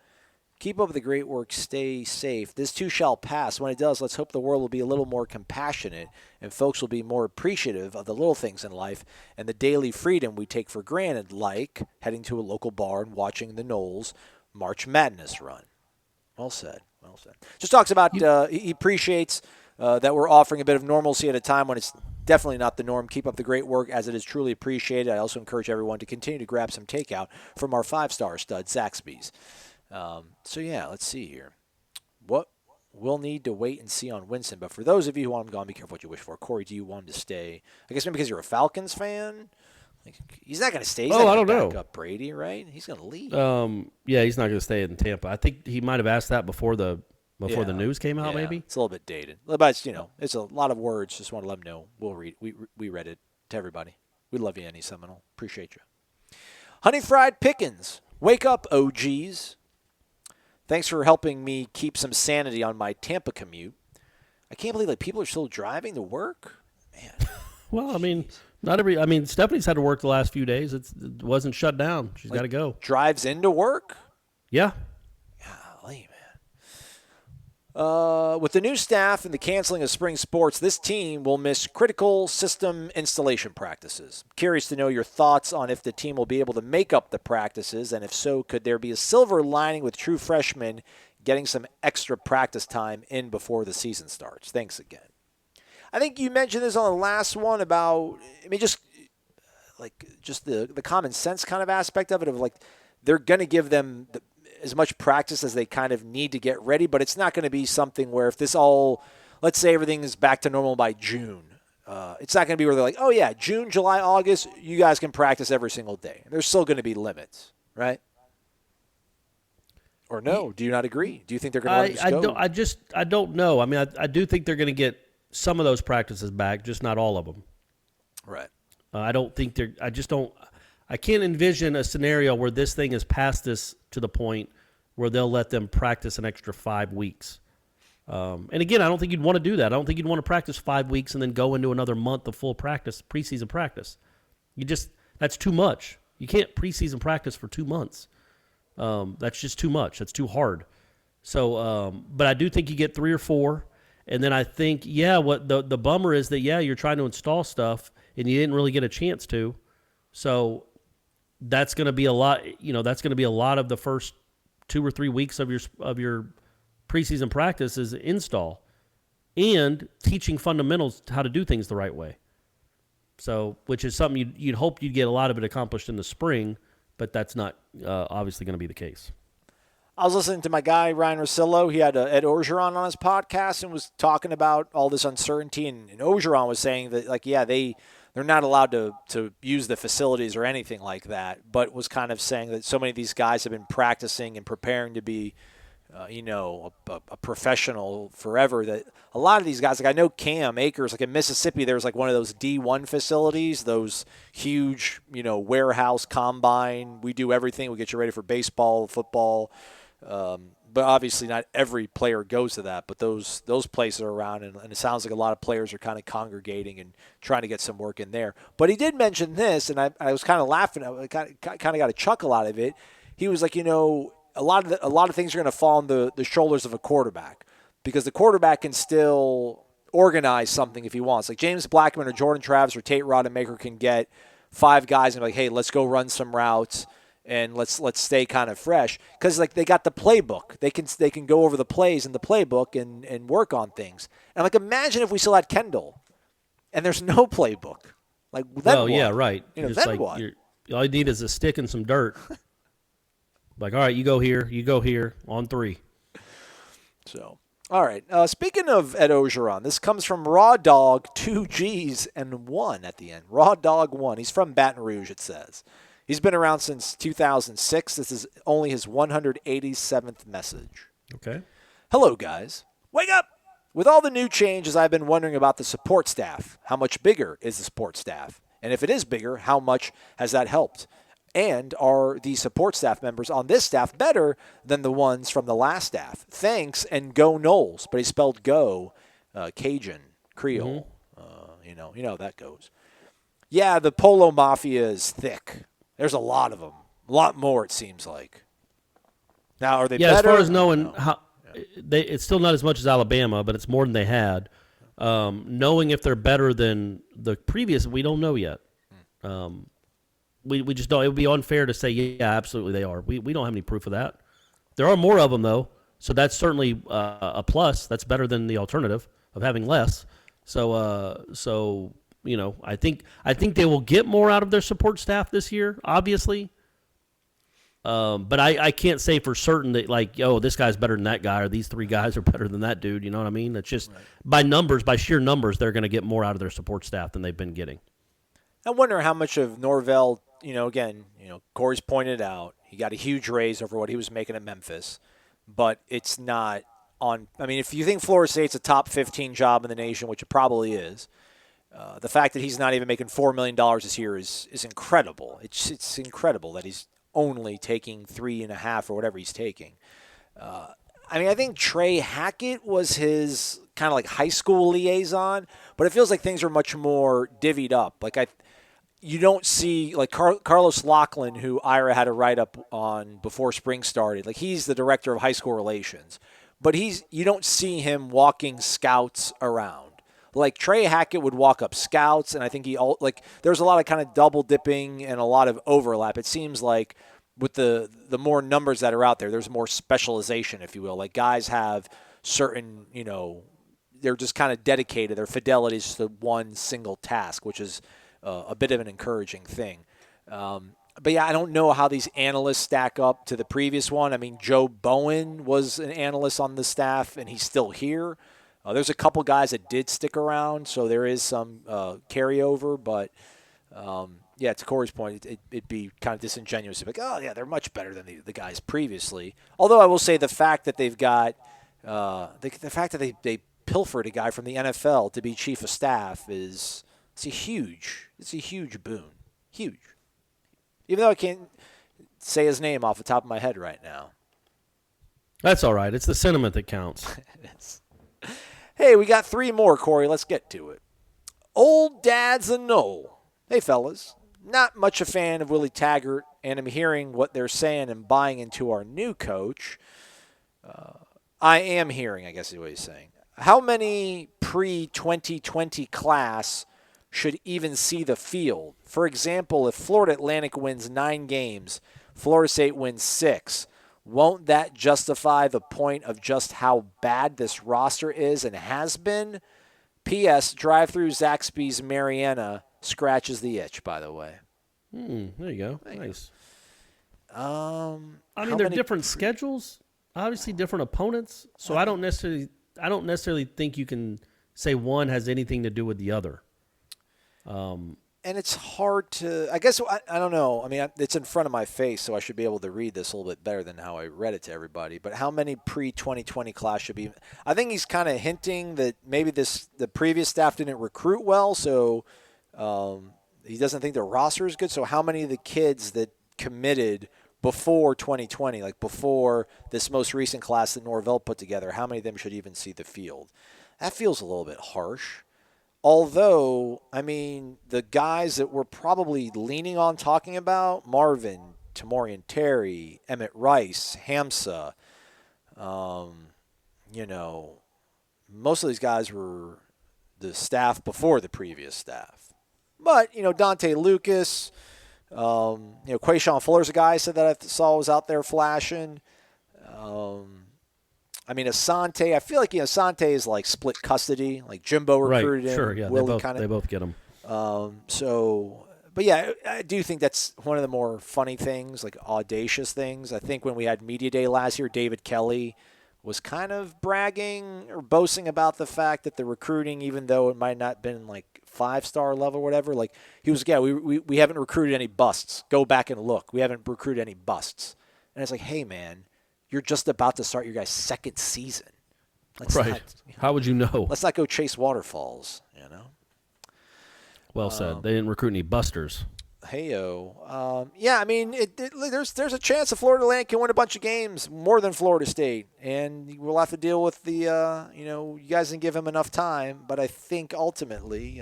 Keep up the great work. Stay safe. This too shall pass. When it does, let's hope the world will be a little more compassionate and folks will be more appreciative of the little things in life and the daily freedom we take for granted, like heading to a local bar and watching the Knowles March Madness run. Well said. Well said. Just talks about he appreciates that we're offering a bit of normalcy at a time when it's definitely not the norm. Keep up the great work as it is truly appreciated. I also encourage everyone to continue to grab some takeout from our 5-star stud, Zaxby's. Let's see here. What we'll need to wait and see on Winston. But for those of you who want him gone, be careful what you wish for. Corey, do you want him to stay? I guess maybe because you're a Falcons fan? Like, he's not going to stay. He's not I don't know. Back up Brady, right? He's going to leave. He's not going to stay in Tampa. I think he might have asked that before the news came out. Maybe it's a little bit dated, but it's a lot of words. Just want to let them know we'll read. We read it to everybody. We love you, Any Seminole. Appreciate you. Honey Fried Pickens, wake up, OGs. Thanks for helping me keep some sanity on my Tampa commute. I can't believe people are still driving to work. Man. Well, I mean, Stephanie's had to work the last few days. It wasn't shut down. She's got to go. Drives into work? Yeah. Golly, man. With the new staff and the canceling of spring sports, this team will miss critical system installation practices. Curious to know your thoughts on if the team will be able to make up the practices, and if so, could there be a silver lining with true freshmen getting some extra practice time in before the season starts? Thanks again. I think you mentioned this on the last one about, just the common sense kind of aspect of it, of they're going to give them as much practice as they kind of need to get ready, but it's not going to be something where if this all, let's say everything is back to normal by June, it's not going to be where they're like, oh yeah, June, July, August, you guys can practice every single day. There's still going to be limits, right? Or no? Do you not agree? Do you think they're going to let them go? I don't know. I mean, I do think they're going to get some of those practices back, just not all of them. Right. I don't think they're. I can't envision a scenario where this thing is past this to the point where they'll let them practice an extra 5 weeks. And again, I don't think you'd want to do that. I don't think you'd want to practice 5 weeks and then go into another month of full practice, preseason practice. That's too much. You can't preseason practice for 2 months. That's just too much. That's too hard. So, but I do think you get 3 or 4. And then I think, what the bummer is that, you're trying to install stuff and you didn't really get a chance to. So that's going to be a lot, that's going to be a lot of the first 2 or 3 weeks of your preseason practice is install and teaching fundamentals how to do things the right way. So, which is something you'd hope you'd get a lot of it accomplished in the spring, but that's not obviously going to be the case. I was listening to my guy, Ryan Russillo. He had Ed Orgeron on his podcast and was talking about all this uncertainty. And Orgeron was saying that, like, yeah, they're not allowed to use the facilities or anything like that, but was kind of saying that so many of these guys have been practicing and preparing to be, a professional forever, that a lot of these guys, like I know Cam Akers, like in Mississippi, there's like one of those D1 facilities, those huge, warehouse combine. We do everything. We get you ready for baseball, football. But obviously not every player goes to that, but those places are around, and it sounds like a lot of players are kind of congregating and trying to get some work in there. But he did mention this, and I was kind of laughing. I kind of got a chuckle out of it. He was like, a lot of things are going to fall on the shoulders of a quarterback, because the quarterback can still organize something if he wants. Like James Blackman or Jordan Travis or Tate Rodemaker can get 5 guys and be like, hey, let's go run some routes. And let's stay kind of fresh, because like they got the playbook. They can go over the plays in the playbook and work on things. And like, imagine if we still had Kendall, and there's no playbook. Like, then what? Yeah, right. Then like what? All you need is a stick and some dirt. Like, all right, you go here on 3. So, all right. Speaking of Ed Orgeron, this comes from Raw Dog 2 G's and 1 at the end. Raw Dog 1. He's from Baton Rouge, it says. He's been around since 2006. This is only his 187th message. Okay. Hello, guys. Wake up! With all the new changes, I've been wondering about the support staff. How much bigger is the support staff? And if it is bigger, how much has that helped? And are the support staff members on this staff better than the ones from the last staff? Thanks, and go Knowles. But he spelled go, Cajun, Creole. You know how that goes. Yeah, the Polo Mafia is thick. There's a lot of them. A lot more, it seems like. Now, are they better? Yeah, as far as knowing how, it's still not as much as Alabama, but it's more than they had. Knowing if they're better than the previous, we don't know yet. We just don't. It would be unfair to say, yeah, absolutely they are. We don't have any proof of that. There are more of them, though, so that's certainly a plus. That's better than the alternative of having less. So I think they will get more out of their support staff this year, obviously. But I can't say for certain that, like, this guy's better than that guy, or these 3 guys are better than that dude. You know what I mean? It's just by sheer numbers, they're going to get more out of their support staff than they've been getting. I wonder how much of Norvell, again, Corey's pointed out, he got a huge raise over what he was making at Memphis, but it's not on. I mean, if you think Florida State's a top 15 job in the nation, which it probably is, the fact that he's not even making $4 million this year is incredible. It's incredible that he's only taking 3.5 or whatever he's taking. I think Trey Hackett was his kind of like high school liaison, but it feels like things are much more divvied up. Like you don't see like Carlos Lachlan, who Ira had a write up on before spring started. Like, he's the director of high school relations, but you don't see him walking scouts around. Like, Trey Hackett would walk up scouts, and I think there's a lot of kind of double dipping and a lot of overlap. It seems like with the more numbers that are out there, there's more specialization, if you will. Like, guys have certain, they're just kind of dedicated. Their fidelity is to one single task, which is a bit of an encouraging thing. But, yeah, I don't know how these analysts stack up to the previous one. I mean, Joe Bowen was an analyst on the staff, and he's still here. There's a couple guys that did stick around, so there is some carryover. But, to Corey's point, it'd be kind of disingenuous to be like, oh, yeah, they're much better than the guys previously. Although I will say the fact that they've got the fact that they pilfered a guy from the NFL to be chief of staff it's a huge boon. Huge. Even though I can't say his name off the top of my head right now. That's all right. It's the sentiment that counts. It is. Hey, we got 3 more, Corey. Let's get to it. Old Dad's a Knoll. Hey, fellas. Not much a fan of Willie Taggart, and I'm hearing what they're saying and buying into our new coach. I am hearing, I guess is what he's saying. How many pre-2020 class should even see the field? For example, if Florida Atlantic wins 9 games, Florida State wins 6, won't that justify the point of just how bad this roster is and has been? P.S. Drive through Zaxby's Mariana scratches the itch, by the way. There you go. Nice. I I mean, they're different schedules, obviously different opponents. So I don't necessarily think you can say one has anything to do with the other. And it's hard to, I guess, I don't know. I mean, it's in front of my face, so I should be able to read this a little bit better than how I read it to everybody. But how many pre-2020 class should be? I think he's kind of hinting that maybe the previous staff didn't recruit well, so he doesn't think their roster is good. So how many of the kids that committed before 2020, like before this most recent class that Norvell put together, how many of them should even see the field? That feels a little bit harsh. Although, I mean, the guys that we're probably leaning on talking about, Marvin, Tamorian Terry, Emmett Rice, Hamsa, most of these guys were the staff before the previous staff. But, Dante Lucas, Quayshawn Fuller's a guy I said that I saw was out there flashing. I mean, Asante, I feel like, Asante is like split custody, like Jimbo recruited him. Sure, yeah, they both get him. But yeah, I do think that's one of the more funny things, like audacious things. I think when we had Media Day last year, David Kelly was kind of bragging or boasting about the fact that the recruiting, even though it might not have been like 5-star level or whatever, like he was, we haven't recruited any busts. Go back and look. We haven't recruited any busts. And it's like, hey, man, you're just about to start your guys' second season. How would you know? Let's not go chase waterfalls, Well said. They didn't recruit any busters. Hey-o. Yeah, I mean, there's a chance that Florida Atlantic can win a bunch of games, more than Florida State. And we'll have to deal with the, you guys didn't give him enough time. But I think ultimately,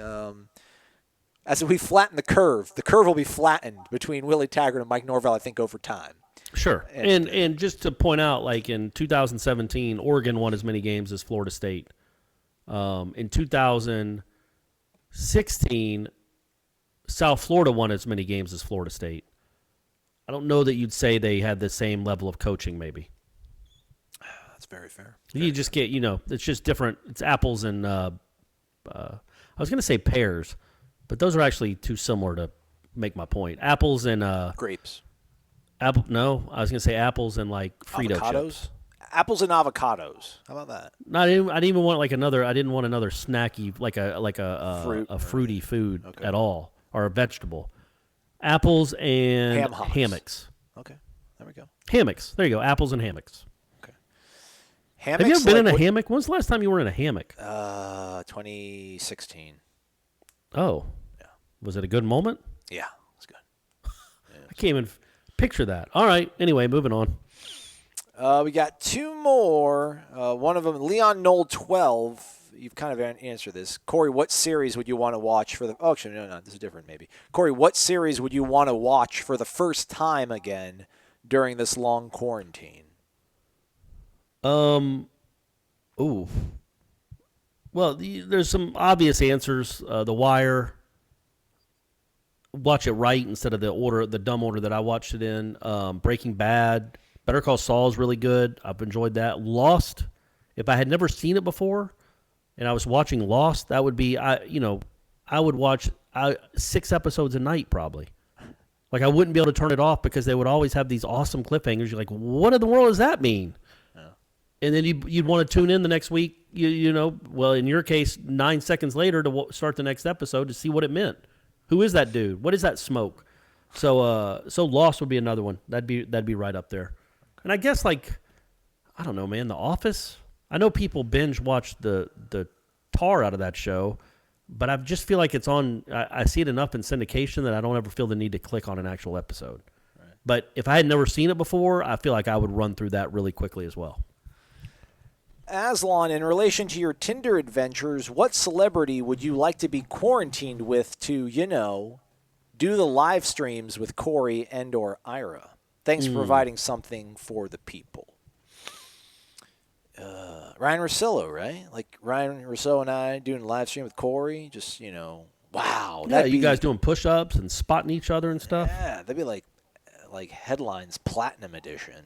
as we flatten the curve will be flattened between Willie Taggart and Mike Norvell, I think, over time. Sure. And just to point out, like in 2017, Oregon won as many games as Florida State. In 2016, South Florida won as many games as Florida State. I don't know that you'd say they had the same level of coaching, maybe. That's very fair. You just get, it's just different. It's apples and, I was going to say pears, but those are actually too similar to make my point. Apples and grapes. No, I was going to say apples and like Frito avocados? chips. Apples and avocados. How about that? No, I didn't even want like another. I didn't want another snacky like a fruity food at all, or a vegetable. Apples and hammocks. Okay, there we go. Hammocks. There you go. Apples and hammocks. Okay. Hammocks. Have you ever been in a hammock? When's the last time you were in a hammock? 2016. Oh. Yeah. Was it a good moment? Yeah, it was good. I can't even picture that. All right. Anyway, moving on. We got two more. One of them, Leon Knoll 12. You've kind of answered this. Corey, what series would you want to watch for the... Oh, actually, no, this is different maybe. Corey, what series would you want to watch for the first time again during this long quarantine? Well, there's some obvious answers. The Wire. Watch it right instead of the dumb order that I watched it in. Breaking Bad. Better Call Saul is really good. I've enjoyed that. Lost, if I had never seen it before and I was watching Lost, that would be, I would watch 6 episodes a night probably. Like I wouldn't be able to turn it off because they would always have these awesome cliffhangers. You're like, what in the world does that mean? Yeah. And then you'd want to tune in the next week, well, in your case, 9 seconds later to start the next episode to see what it meant. Who is that dude? What is that smoke? So Lost would be another one. That'd be right up there. And I guess, I don't know, man, The Office. I know people binge watch the tar out of that show, but I just feel like it's on. I see it enough in syndication that I don't ever feel the need to click on an actual episode. Right. But if I had never seen it before, I feel like I would run through that really quickly as well. Aslan, in relation to your Tinder adventures, what celebrity would you like to be quarantined with to, do the live streams with Corey and or Ira? Thanks for providing something for the people. Ryan Russillo, right? Like Ryan Russillo and I doing a live stream with Corey. Just, wow. Yeah, you guys doing push-ups and spotting each other and stuff? Yeah, that'd be like Headlines Platinum Edition.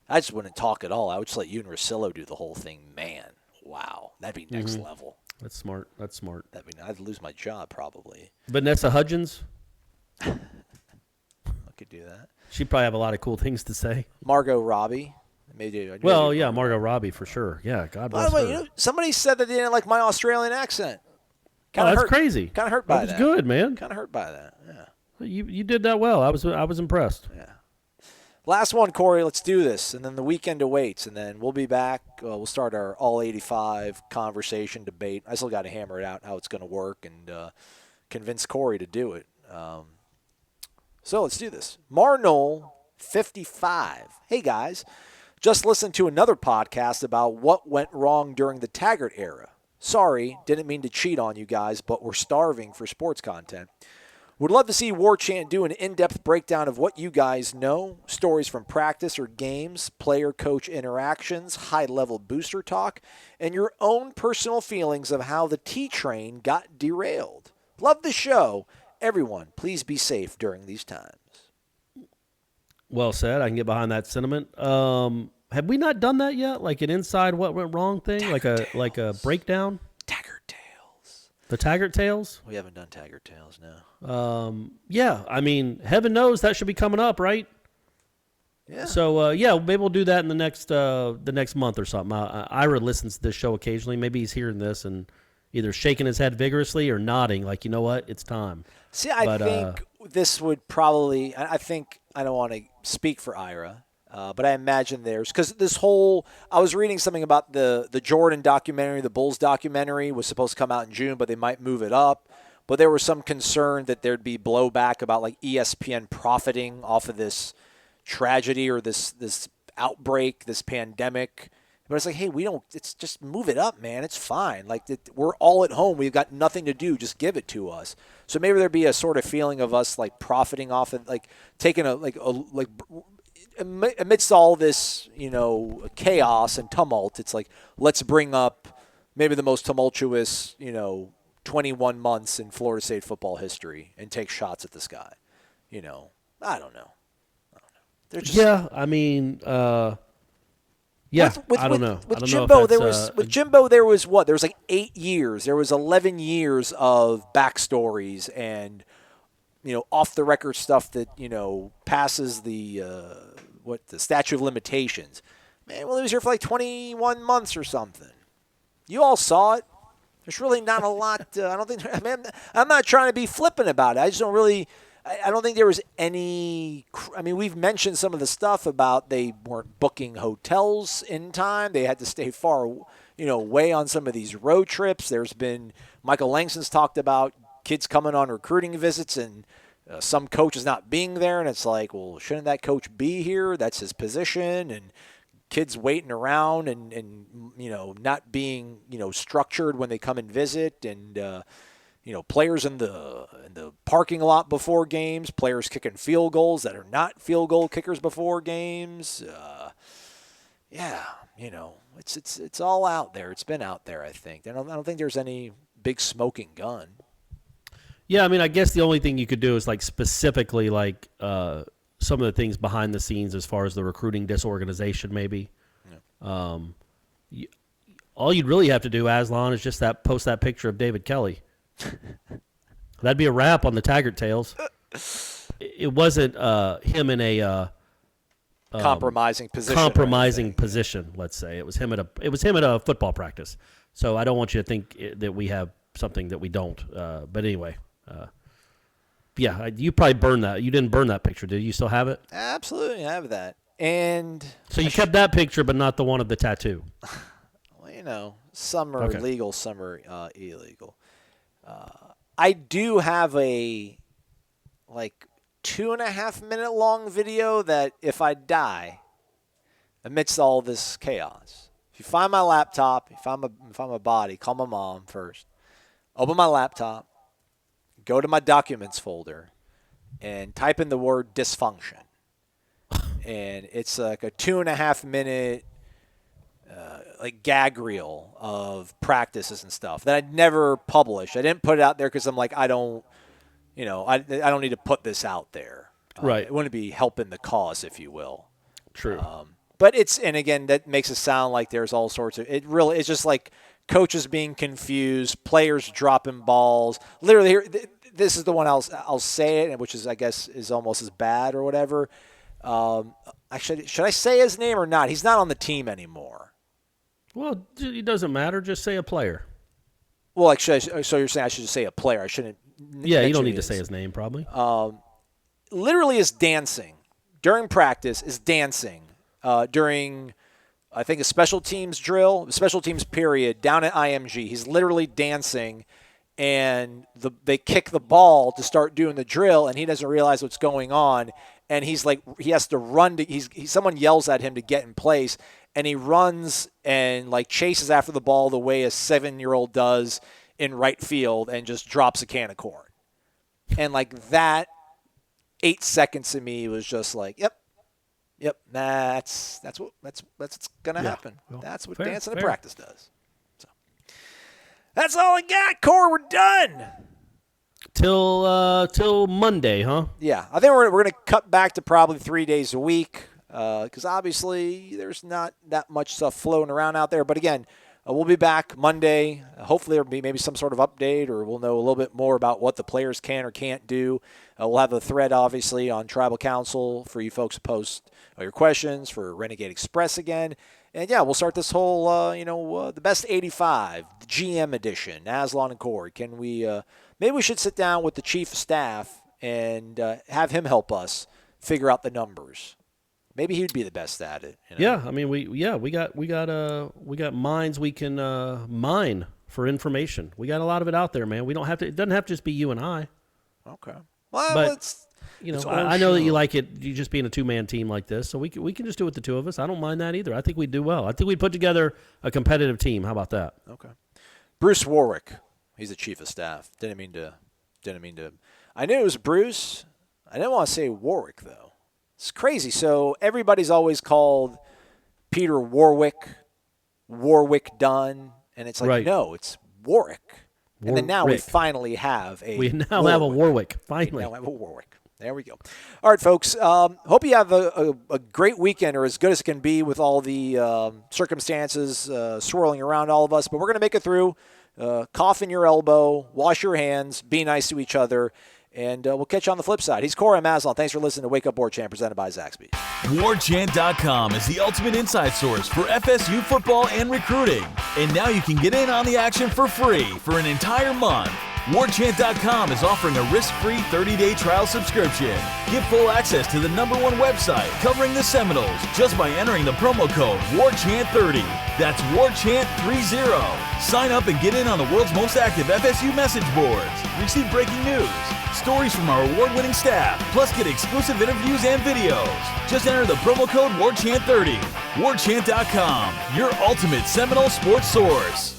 I just wouldn't talk at all. I would just let you and Russillo do the whole thing. Man, wow. That'd be next level. That's smart. That's smart. I mean, I'd lose my job probably. Vanessa Hudgens. I could do that. She'd probably have a lot of cool things to say. Margot Robbie. Maybe Margot Robbie for sure. Yeah, God bless By the way, her. somebody said that they didn't like my Australian accent. That's crazy. Kind of hurt by that. That was good, man. Kind of hurt by that. Yeah. You did that well. I was impressed. Yeah. Last one, Corey. Let's do this, and then the weekend awaits, and then we'll be back. We'll start our all 85 conversation debate. I still got to hammer it out how it's going to work and convince Corey to do it. So let's do this. Marnol 55. Hey guys, just listened to another podcast about what went wrong during the Taggart era. Sorry, didn't mean to cheat on you guys, but we're starving for sports content. Would love to see Warchant do an in-depth breakdown of what you guys know, stories from practice or games, player-coach interactions, high-level booster talk, and your own personal feelings of how the T-train got derailed. Love the show. Everyone, please be safe during these times. Well said. I can get behind that sentiment. Have we not done that yet? Like an inside what went wrong thing? Taggart like a breakdown? Taggart Tales. The Taggart Tales? We haven't done Taggart Tales, no. Yeah. I mean, heaven knows that should be coming up, right? Yeah. So, maybe we'll do that in the next month or something. Ira listens to this show occasionally. Maybe he's hearing this and either shaking his head vigorously or nodding like, you know what, it's time. See, I think this would probably – I think – I don't want to speak for Ira, but I imagine there's – because this whole – I was reading something about the Jordan documentary, the Bulls documentary was supposed to come out in June, but they might move it up. But there was some concern that there'd be blowback about like ESPN profiting off of this tragedy or this outbreak, this pandemic. But it's like, hey, it's just move it up, man. It's fine. Like we're all at home. We've got nothing to do. Just give it to us. So maybe there'd be a sort of feeling of us like profiting off it, like taking amidst all this, chaos and tumult. It's like, let's bring up maybe the most tumultuous, 21 months in Florida State football history and take shots at the sky. I don't know. They're just, I mean, I don't know. With Jimbo, there was what? There was like 8 years. There was 11 years of backstories and, off the record stuff that, passes the statute of limitations. Man, well, he was here for like 21 months or something. You all saw it. There's really not a lot. I don't think. I'm not trying to be flippant about it. I just don't really. I don't think there was any. I mean, we've mentioned some of the stuff about they weren't booking hotels in time. They had to stay far, away on some of these road trips. There's been Michael Langston's talked about kids coming on recruiting visits and some coaches not being there, and it's like, well, shouldn't that coach be here? That's his position, and kids waiting around and not being structured when they come and visit, and players in the parking lot before games, players kicking field goals that are not field goal kickers before games. It's all out there. It's been out there, I think. I don't think there's any big smoking gun. Yeah, I mean, I guess the only thing you could do is like specifically like some of the things behind the scenes as far as the recruiting disorganization, maybe. Yeah. All you'd really have to do, Aslan, is just post that picture of David Kelly. That'd be a wrap on the Taggart Tales. It wasn't him in a compromising position. Let's say it was him at a football practice. So I don't want you to think that we have something that we don't. But anyway, you probably burned that. You didn't burn that picture, did you? You still have it? Absolutely, I have that. And so you kept that picture, but not the one of the tattoo. Well, some are legal, some are illegal. I do have a 2.5 minute long video that if I die amidst all this chaos, if you find my laptop, if I'm a body, call my mom first. Open my laptop, go to my documents folder, and type in the word dysfunction. And it's like a 2.5 minute gag reel of practices and stuff that I'd never published. I didn't put it out there because I'm like, I don't need to put this out there. Right. It wouldn't be helping the cause, if you will. True. But and again, that makes it sound like there's all sorts of, it's just like coaches being confused, players dropping balls. Literally, here, this is the one I'll say it, which is, I guess, is almost as bad or whatever. Should I say his name or not? He's not on the team anymore. Well, it doesn't matter. Just say a player. Well, like, so you're saying I should just say a player? I shouldn't. Yeah, you don't need to say his name, probably. Literally is dancing during practice. Is dancing during, I think, a special teams drill, special teams period down at IMG. He's literally dancing, and they kick the ball to start doing the drill, and he doesn't realize what's going on. And he's like, he has to run. Someone yells at him to get in place, and he runs and like chases after the ball the way a 7-year-old does in right field, and just drops a can of corn. And like that, 8 seconds to me was just like, yep, that's what's gonna happen. Well, that's what fair, dancing in fair. practice does. So that's all I got, Core. We're done. Till Monday, huh? Yeah, I think we're going to cut back to probably 3 days a week because obviously there's not that much stuff floating around out there. But again, we'll be back Monday. Hopefully there'll be maybe some sort of update, or we'll know a little bit more about what the players can or can't do. We'll have a thread, obviously, on Tribal Council for you folks to post your questions for Renegade Express again. And, yeah, we'll start this whole, the best 85, the GM edition, Aslan and Cord. Can we maybe we should sit down with the chief of staff and have him help us figure out the numbers. Maybe he'd be the best at it. You know? Yeah, I mean, we got minds we can mine for information. We got a lot of it out there, man. We don't have to. It doesn't have to just be you and I. Okay. Well, but I know that you like it. You just being a 2-man team like this, so we can just do it the two of us. I don't mind that either. I think we'd do well. I think we'd put together a competitive team. How about that? Okay. Bruce Warwick. He's the chief of staff. Didn't mean to. I knew it was Bruce. I didn't want to say Warwick, though. It's crazy. So everybody's always called Peter Warwick Dunn, and it's like, right. No, it's Warwick. And then now we finally have a have a Warwick. Finally. We now have a Warwick. There we go. All right, folks. Hope you have a great weekend, or as good as it can be with all the circumstances swirling around all of us. But we're going to make it through. Cough in your elbow. Wash your hands. Be nice to each other. And we'll catch you on the flip side. He's Corey Maslow. Thanks for listening to Wake Up Warchant, presented by Zaxby. Warchant.com is the ultimate inside source for FSU football and recruiting. And now you can get in on the action for free for an entire month. Warchant.com is offering a risk-free 30-day trial subscription. Get full access to the #1 website covering the Seminoles just by entering the promo code WARCHANT30. That's WARCHANT30. Sign up and get in on the world's most active FSU message boards. Receive breaking news, stories from our award-winning staff, plus get exclusive interviews and videos. Just enter the promo code WARCHANT30. Warchant.com, your ultimate Seminole sports source.